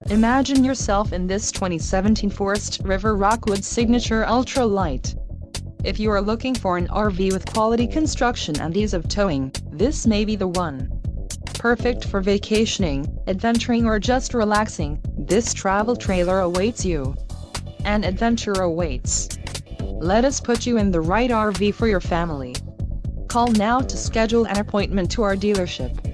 Imagine yourself in this 2017 Forest River ROCKWOOD Signature Ultra Light. If you are looking for an RV with quality construction and ease of towing, this may be the one. Perfect for vacationing, adventuring or just relaxing, this travel trailer awaits you. An adventure awaits. Let us put you in the right RV for your family. Call now to schedule an appointment to our dealership.